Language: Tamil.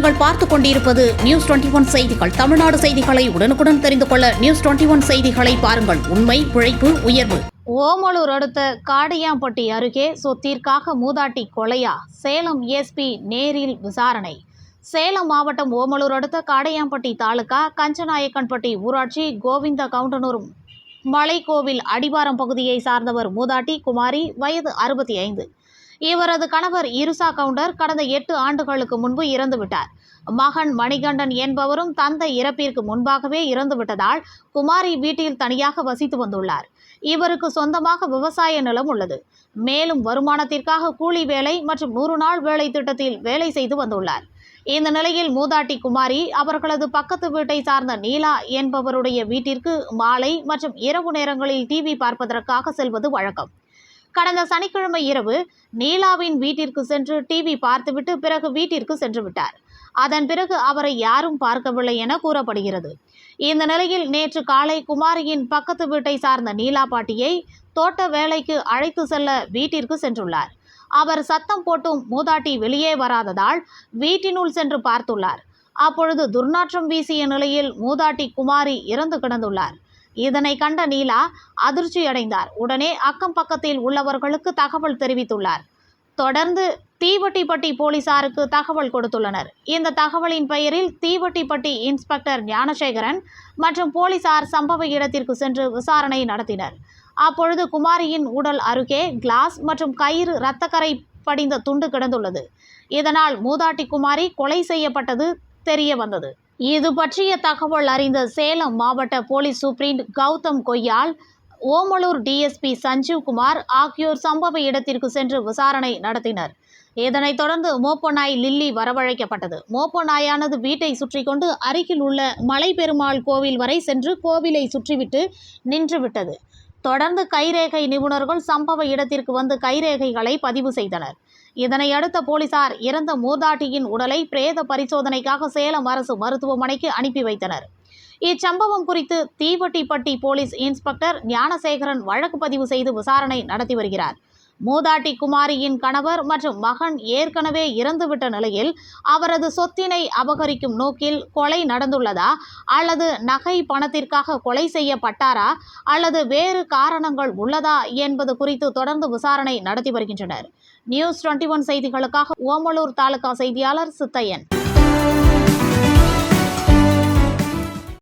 நீங்கள் பார்த்துக் கொண்டிருப்பது நியூஸ் 21 செய்திகள். தமிழ்நாடு செய்திகளை உடனுக்குடன் தெரிந்து கொள்ள நியூஸ் 21 செய்திகளை பாருங்கள். உண்மை, உழைப்பு, உயர்வு. ஓமலூர் அடுத்த காடையாம்பட்டி அருகே சொத்திற்காக மூதாட்டி கொலையா? சேலம் எஸ்பி நேரில் விசாரணை. சேலம் மாவட்டம் ஓமலூர் அடுத்த காடையாம்பட்டி தாலுகா கஞ்சநாயக்கன்பட்டி ஊராட்சி கோவிந்த கவுண்டனூர் மலைக்கோவில் அடிவாரம் பகுதியை சார்ந்தவர் மூதாட்டி குமாரி, வயது 65. இவரது கணவர் இருசா கவுண்டர் கடந்த 8 ஆண்டுகளுக்கு முன்பு இறந்துவிட்டார். மகன் மணிகண்டன் என்பவரும் தந்தை இறப்பிற்கு முன்பாகவே இறந்துவிட்டதால் குமாரி வீட்டில் தனியாக வசித்து வந்துள்ளார். இவருக்கு சொந்தமாக விவசாய நிலம் உள்ளது. மேலும் வருமானத்திற்காக கூலி வேலை மற்றும் 100 நாள் வேலை திட்டத்தில் வேலை செய்து வந்துள்ளார். இந்த நிலையில் மூதாட்டி குமாரி அவர்களது பக்கத்து வீட்டை சார்ந்த நீலா என்பவருடைய வீட்டிற்கு மாலை மற்றும் இரவு நேரங்களில் டிவி பார்ப்பதற்காக செல்வது வழக்கம். கடந்த சனிக்கிழமை இரவு நீலாவின் வீட்டிற்கு சென்று டிவி பார்த்துவிட்டு பிறகு வீட்டிற்கு சென்று விட்டார். அதன் பிறகு அவரை யாரும் பார்க்கவில்லை என கூறப்படுகிறது. இந்த நிலையில் நேற்று காலை குமாரியின் பக்கத்து வீட்டை சார்ந்த நீலா பாட்டியை தோட்ட வேலைக்கு அழைத்து செல்ல வீட்டிற்கு சென்றுள்ளார். அவர் சத்தம் போட்டும் மூதாட்டி வெளியே வராததால் வீட்டினுள் சென்று பார்த்துள்ளார். அப்பொழுது துர்நாற்றம் வீசிய நிலையில் மூதாட்டி குமாரி இறந்து கிடந்துள்ளார். இதனை கண்ட நீலா அதிர்ச்சியடைந்தார். உடனே அக்கம் பக்கத்தில் உள்ளவர்களுக்கு தகவல் தெரிவித்துள்ளார். தொடர்ந்து தீவட்டிப்பட்டி போலீசாருக்கு தகவல் கொடுத்துள்ளனர். இந்த தகவலின் பெயரில் தீவட்டிப்பட்டி இன்ஸ்பெக்டர் ஞானசேகரன் மற்றும் போலீசார் சம்பவ இடத்திற்கு சென்று விசாரணை நடத்தினர். அப்பொழுது குமாரியின் உடல் அருகே கிளாஸ் மற்றும் கயிறு இரத்தக்கரை படிந்த துண்டு கிடந்துள்ளது. இதனால் மூதாட்டி குமாரி கொலை செய்யப்பட்டது தெரிய வந்தது. இது பற்றிய தகவல் அறிந்த சேலம் மாவட்ட police superintendent Gautham Goyal, Omalur DSP Sanjeevkumar ஆகியோர் சம்பவ இடத்திற்கு சென்று விசாரணை நடத்தினர். இதனைத் தொடர்ந்து மோப்ப நாய் லில்லி வரவழைக்கப்பட்டது. மோப்ப நாயானது வீட்டை சுற்றி கொண்டு அருகில் உள்ள மலைப்பெருமாள் கோவில் வரை சென்று கோவிலை சுற்றிவிட்டு நின்றுவிட்டது. தொடர்ந்து கைரேகை நிபுணர்கள் சம்பவ இடத்திற்கு வந்து கைரேகைகளை பதிவு செய்தனர். இதனை அடுத்த போலீசார் இறந்த மூதாட்டியின் உடலை பிரேத பரிசோதனைக்காக சேலம் அரசு மருத்துவமனைக்கு அனுப்பி வைத்தனர். இச்சம்பவம் குறித்து தீவட்டிப்பட்டி போலீஸ் இன்ஸ்பெக்டர் ஞானசேகரன் வழக்கு பதிவு செய்து விசாரணை நடத்தி வருகிறார். மூதாட்டி குமாரியின் கணவர் மற்றும் மகன் ஏற்கனவே இறந்துவிட்ட நிலையில் அவரது சொத்தினை அபகரிக்கும் நோக்கில் கொலை நடந்துள்ளதா அல்லது நகை பணத்திற்காக கொலை செய்யப்பட்டாரா அல்லது வேறு காரணங்கள் உள்ளதா என்பது குறித்து தொடர்ந்து விசாரணை நடத்தி வருகின்றனர். நியூஸ் 21 செய்திகளுக்காக ஓமலூர் தாலுகா செய்தியாளர் சித்தையன்.